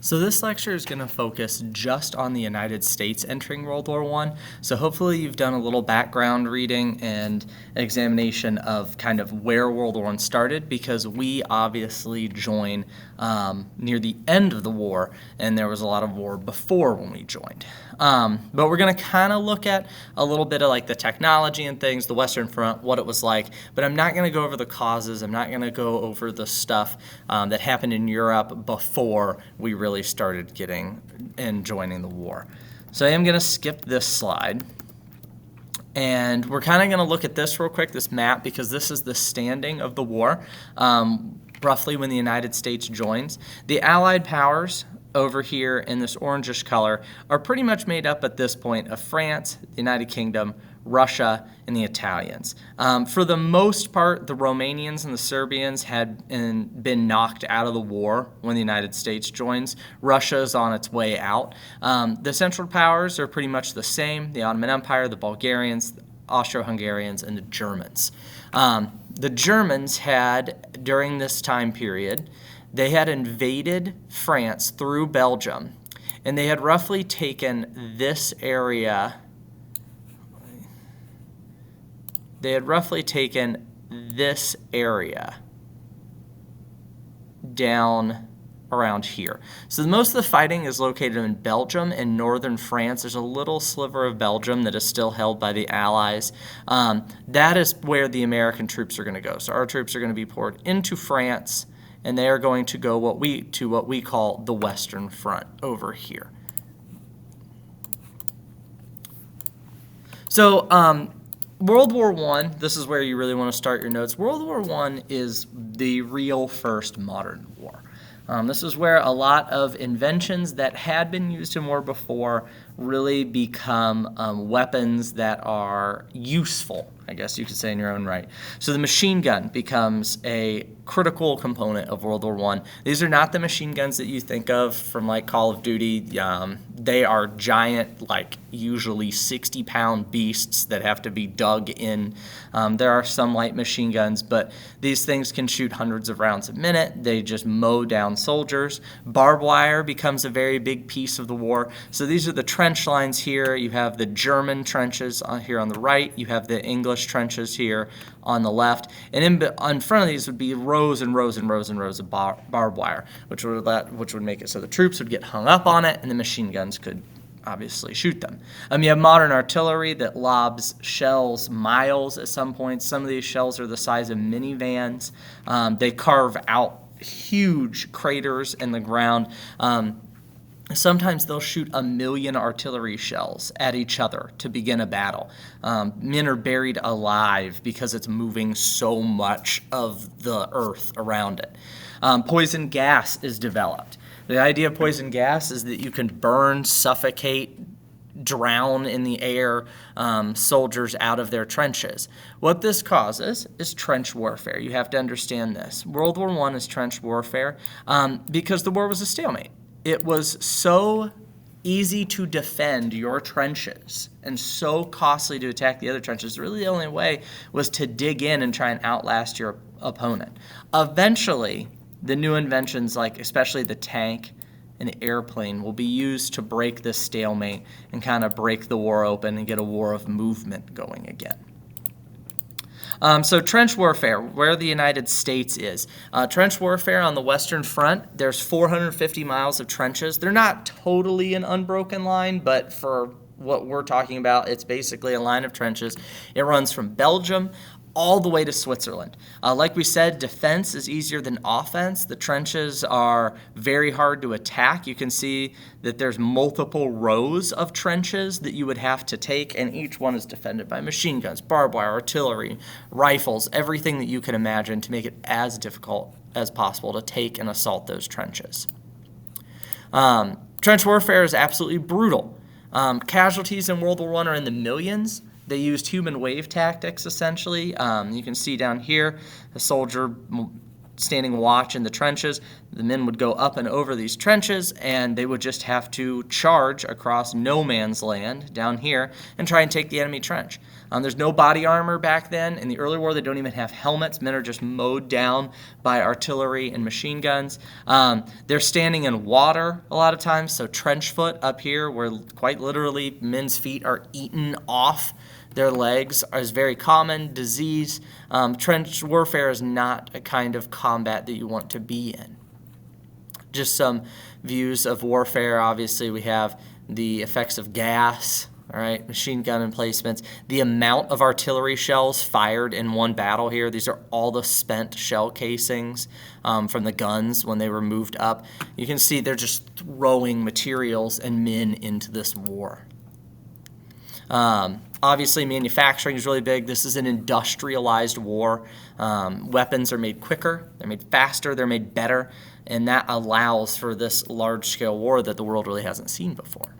So this lecture is going to focus just on the United States entering World War I. So hopefully you've done a little background reading and an examination of kind of where World War I started, because we obviously joined near the end of the war, and there was a lot of war before when we joined. But we're going to kind of look at a little bit of like the technology and things, the Western Front, what it was like, but I'm not going to go over the causes. I'm not going to go over the stuff that happened in Europe before we really started getting and joining the war. So I am going to skip this slide. And we're kind of going to look at this real quick, this map, because this is the standing of the war, roughly when the United States joins. The Allied powers over here in this orangish color are pretty much made up at this point of France, the United Kingdom, Russia, and the Italians. For the most part, the Romanians and the Serbians had been knocked out of the war when the United States joins. Russia is on its way out. The Central Powers are pretty much the same: the Ottoman Empire, the Bulgarians, the Austro-Hungarians, and the Germans. The Germans had, during this time period, they had invaded France through Belgium, and they had roughly taken this area. They had roughly taken this area down around here. So most of the fighting is located in Belgium and northern France. There's a little sliver of Belgium that is still held by the Allies. That is where the American troops are going to go. So our troops are going to be poured into France, and they are going to go what we call the Western Front over here. So World War I, this is where you really want to start your notes. World War I is the real first modern war. This is where a lot of inventions that had been used in war before really become weapons that are useful, I guess you could say in your own right. So the machine gun becomes a critical component of World War I. These are not the machine guns that you think of from like Call of Duty. They are giant, like usually 60-pound beasts that have to be dug in. There are some light machine guns, but these things can shoot hundreds of rounds a minute. They just mow down soldiers. Barbed wire becomes a very big piece of the war. So these are the trench lines here. You have the German trenches here on the right. You have the English trenches here on the left. And in front of these would be rows and rows and rows and rows of barbed wire, which would make it so the troops would get hung up on it and the machine guns could obviously shoot them. You have modern artillery that lobs shells miles at some points. Some of these shells are the size of minivans. They carve out huge craters in the ground. Sometimes they'll shoot 1 million artillery shells at each other to begin a battle. Men are buried alive because it's moving so much of the earth around it. Poison gas is developed. The idea of poison gas is that you can burn, suffocate, drown in the air soldiers out of their trenches. What this causes is trench warfare. You have to understand this. World War I is trench warfare because the war was a stalemate. It was so easy to defend your trenches and so costly to attack the other trenches. Really, the only way was to dig in and try and outlast your opponent. Eventually, the new inventions, like especially the tank and the airplane, will be used to break this stalemate and kind of break the war open and get a war of movement going again. So trench warfare, where the United States is. Trench warfare on the Western Front, there's 450 miles of trenches. They're not totally an unbroken line, but for what we're talking about, it's basically a line of trenches. It runs from Belgium all the way to Switzerland. Like we said, defense is easier than offense. The trenches are very hard to attack. You can see that there's multiple rows of trenches that you would have to take, and each one is defended by machine guns, barbed wire, artillery, rifles, everything that you can imagine to make it as difficult as possible to take and assault those trenches. Trench warfare is absolutely brutal. Casualties in World War I are in the millions. They used human wave tactics, essentially. You can see down here, a soldier standing watch in the trenches. The men would go up and over these trenches, and they would just have to charge across no man's land down here and try and take the enemy trench. There's no body armor back then. In the early war, they don't even have helmets. Men are just mowed down by artillery and machine guns. They're standing in water a lot of times, so trench foot up here, where quite literally men's feet are eaten off their legs, is very common. Disease. Trench warfare is not a kind of combat that you want to be in. Just some views of warfare. Obviously, we have the effects of gas, all right, machine gun emplacements, the amount of artillery shells fired in one battle here. These are all the spent shell casings from the guns when they were moved up. You can see they're just throwing materials and men into this war. Obviously, manufacturing is really big. This is an industrialized war. Weapons are made quicker, they're made faster, they're made better, and that allows for this large-scale war that the world really hasn't seen before.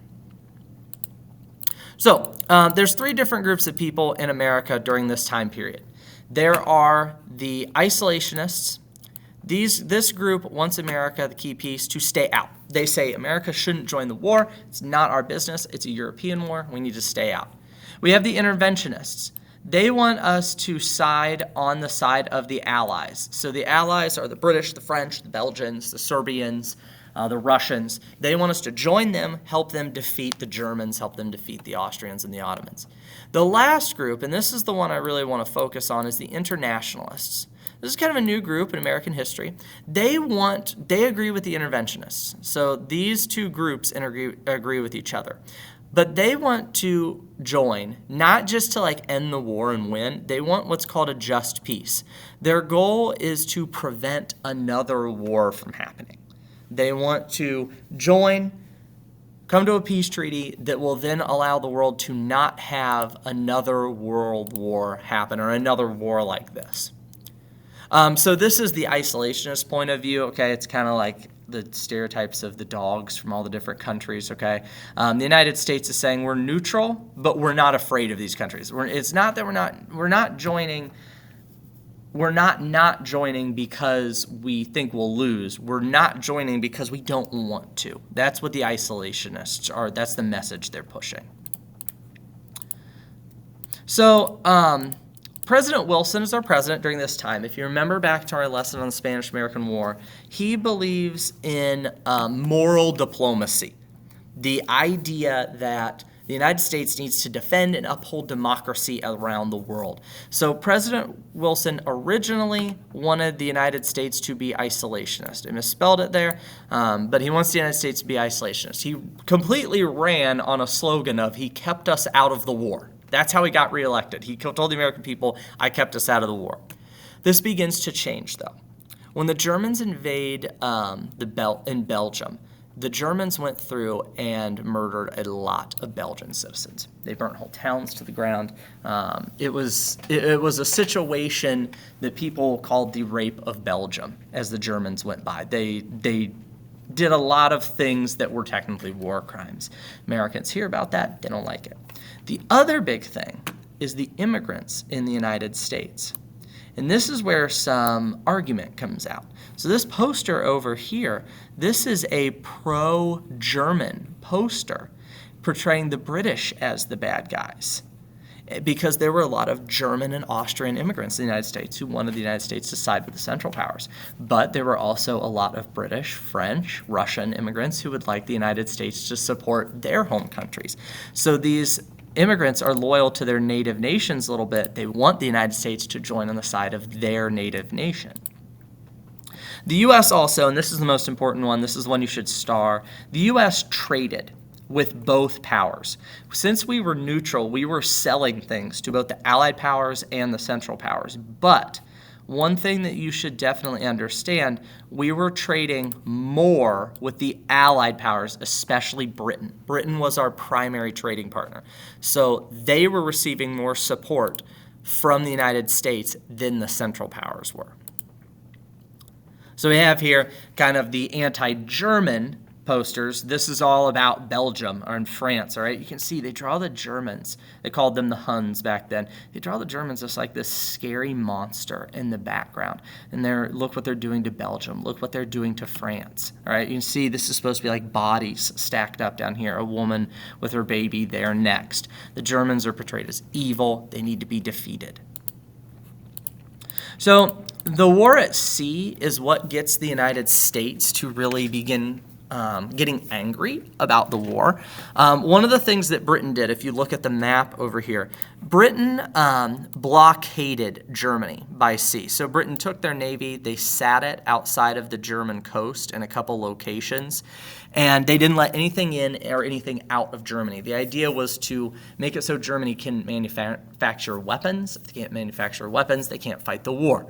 So, there's three different groups of people in America during this time period. There are the isolationists. This group wants America, the key piece, to stay out. They say America shouldn't join the war. It's not our business. It's a European war. We need to stay out. We have the interventionists. They want us to side on the side of the Allies. So the Allies are the British, the French, the Belgians, the Serbians, the Russians. They want us to join them, help them defeat the Germans, help them defeat the Austrians and the Ottomans. The last group, and this is the one I really want to focus on, is the internationalists. This is kind of a new group in American history. They agree with the interventionists. So these two groups agree with each other. But they want to join, not just to end the war and win. They want what's called a just peace. Their goal is to prevent another war from happening. They want to join, come to a peace treaty that will then allow the world to not have another world war happen or another war like this. So this is the isolationist point of view, okay? It's kind of like the stereotypes of the dogs from all the different countries, okay? The United States is saying we're neutral, but we're not afraid of these countries. It's not that we're not joining because we think we'll lose. We're not joining because we don't want to. That's what the isolationists are. That's the message they're pushing. So, President Wilson is our president during this time. If you remember back to our lesson on the Spanish-American War, he believes in moral diplomacy, the idea that the United States needs to defend and uphold democracy around the world. So President Wilson originally wanted the United States to be isolationist. I misspelled it there, but he wants the United States to be isolationist. He completely ran on a slogan of, he kept us out of the war. That's how he got reelected. He told the American people, I kept us out of the war. This begins to change, though. When the Germans invade in Belgium, the Germans went through and murdered a lot of Belgian citizens. They burnt whole towns to the ground. It was a situation that people called the rape of Belgium as the Germans went by. They did a lot of things that were technically war crimes. Americans hear about that, they don't like it. The other big thing is the immigrants in the United States. And this is where some argument comes out. So this poster over here, this is a pro-German poster portraying the British as the bad guys, because there were a lot of German and Austrian immigrants in the United States who wanted the United States to side with the Central Powers. But there were also a lot of British, French, Russian immigrants who would like the United States to support their home countries. So these immigrants are loyal to their native nations a little bit. They want the United States to join on the side of their native nation. The U.S. also, and this is the most important one, this is the one you should star, the U.S. traded with both powers. Since we were neutral, we were selling things to both the Allied powers and the Central powers. But one thing that you should definitely understand, we were trading more with the Allied powers, especially Britain. Britain was our primary trading partner. So they were receiving more support from the United States than the Central powers were. So we have here kind of the anti-German posters, this is all about Belgium or in France, all right? You can see they draw the Germans. They called them the Huns back then. They draw the Germans as like this scary monster in the background. And look what they're doing to Belgium. Look what they're doing to France, all right? You can see this is supposed to be like bodies stacked up down here, a woman with her baby there next. The Germans are portrayed as evil. They need to be defeated. So the war at sea is what gets the United States to really begin getting angry about the war. One of the things that Britain did, if you look at the map over here, Britain blockaded Germany by sea. So Britain took their navy, they sat it outside of the German coast in a couple locations, and they didn't let anything in or anything out of Germany. The idea was to make it so Germany can manufacture weapons. If they can't manufacture weapons, they can't fight the war.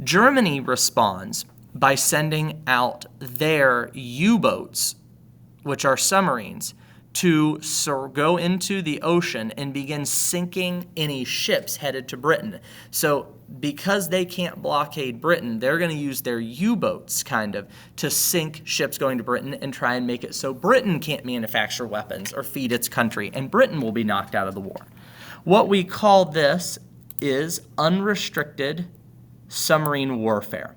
Germany responds by sending out their U-boats, which are submarines, to go into the ocean and begin sinking any ships headed to Britain. So because they can't blockade Britain, they're going to use their U-boats kind of to sink ships going to Britain and try and make it so Britain can't manufacture weapons or feed its country, and Britain will be knocked out of the war. What we call this is unrestricted submarine warfare.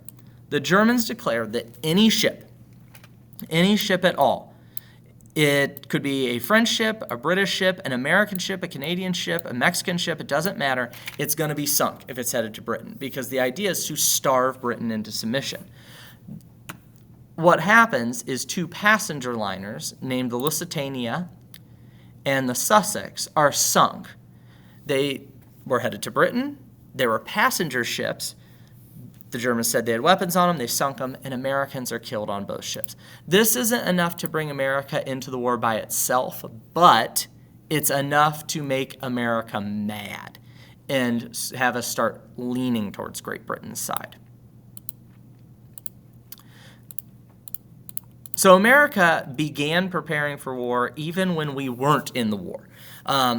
The Germans declared that any ship at all, it could be a French ship, a British ship, an American ship, a Canadian ship, a Mexican ship, it doesn't matter, it's going to be sunk if it's headed to Britain, because the idea is to starve Britain into submission. What happens is two passenger liners named the Lusitania and the Sussex are sunk. They were headed to Britain. They were passenger ships. The Germans said they had weapons on them, they sunk them, and Americans are killed on both ships. This isn't enough to bring America into the war by itself, but it's enough to make America mad and have us start leaning towards Great Britain's side. So America began preparing for war even when we weren't in the war.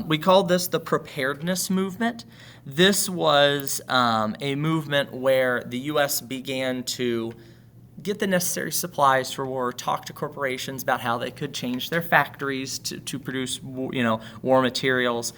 We called this the preparedness movement. This was a movement where the U.S. began to get the necessary supplies for war, talk to corporations about how they could change their factories to produce, war materials.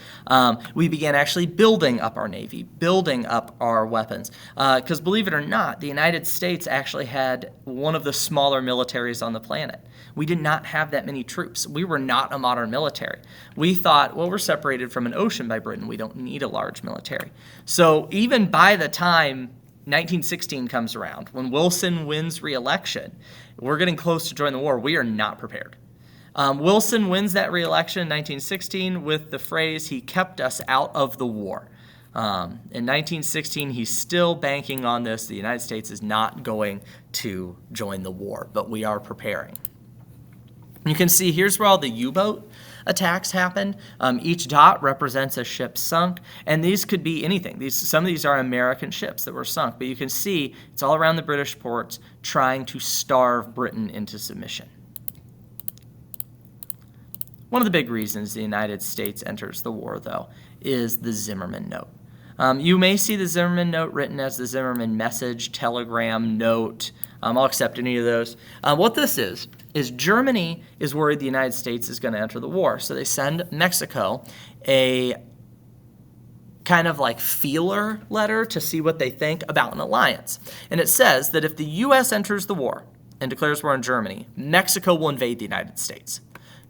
We began actually building up our Navy, building up our weapons. Because believe it or not, the United States actually had one of the smaller militaries on the planet. We did not have that many troops. We were not a modern military. We thought, well, we're separated from an ocean by Britain. We don't need a large military. So even by the time 1916 comes around, when Wilson wins re-election, we're getting close to joining the war. We are not prepared. Wilson wins that re-election in 1916 with the phrase, "He kept us out of the war." In 1916, he's still banking on this. The United States is not going to join the war, but we are preparing. You can see here's where all the U-boat attacks happened. Each dot represents a ship sunk, and these could be anything. Some of these are American ships that were sunk, but you can see it's all around the British ports trying to starve Britain into submission. One of the big reasons the United States enters the war, though, is the Zimmerman Note. You may see the Zimmerman Note written as the Zimmerman Message, Telegram, Note. I'll accept any of those. What this is Germany is worried the United States is going to enter the war. So they send Mexico a kind of like feeler letter to see what they think about an alliance. And it says that if the U.S. enters the war and declares war on Germany, Mexico will invade the United States.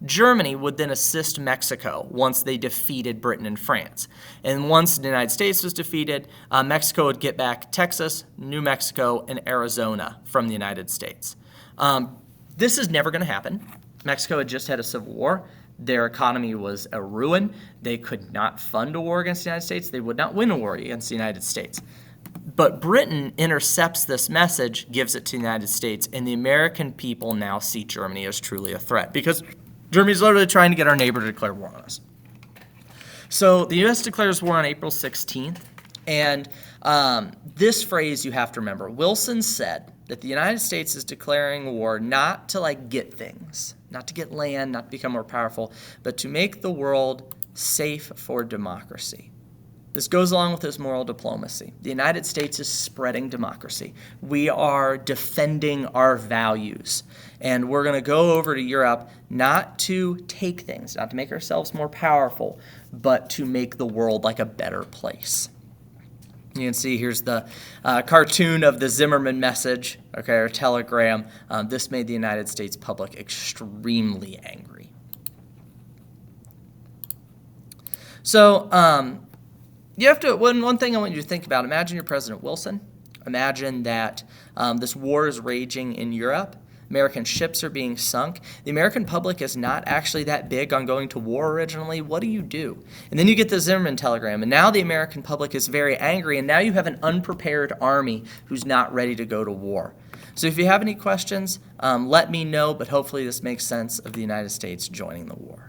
Germany would then assist Mexico once they defeated Britain and France. And once the United States was defeated, Mexico would get back Texas, New Mexico, and Arizona from the United States. This is never going to happen. Mexico had just had a civil war. Their economy was a ruin. They could not fund a war against the United States. They would not win a war against the United States. But Britain intercepts this message, gives it to the United States, and the American people now see Germany as truly a threat because Germany's literally trying to get our neighbor to declare war on us. So the U.S. declares war on April 16th, and this phrase you have to remember. Wilson said that the United States is declaring war not to get things, not to get land, not to become more powerful, but to make the world safe for democracy. This goes along with this moral diplomacy. The United States is spreading democracy. We are defending our values. And we're going to go over to Europe not to take things, not to make ourselves more powerful, but to make the world like a better place. You can see here's the cartoon of the Zimmerman message, okay, or telegram. This made the United States public extremely angry. So you have to, one thing I want you to think about, imagine you're President Wilson. Imagine that this war is raging in Europe. American ships are being sunk. The American public is not actually that big on going to war originally. What do? And then you get the Zimmerman telegram, and now the American public is very angry, and now you have an unprepared army who's not ready to go to war. So if you have any questions, let me know, but hopefully this makes sense of the United States joining the war.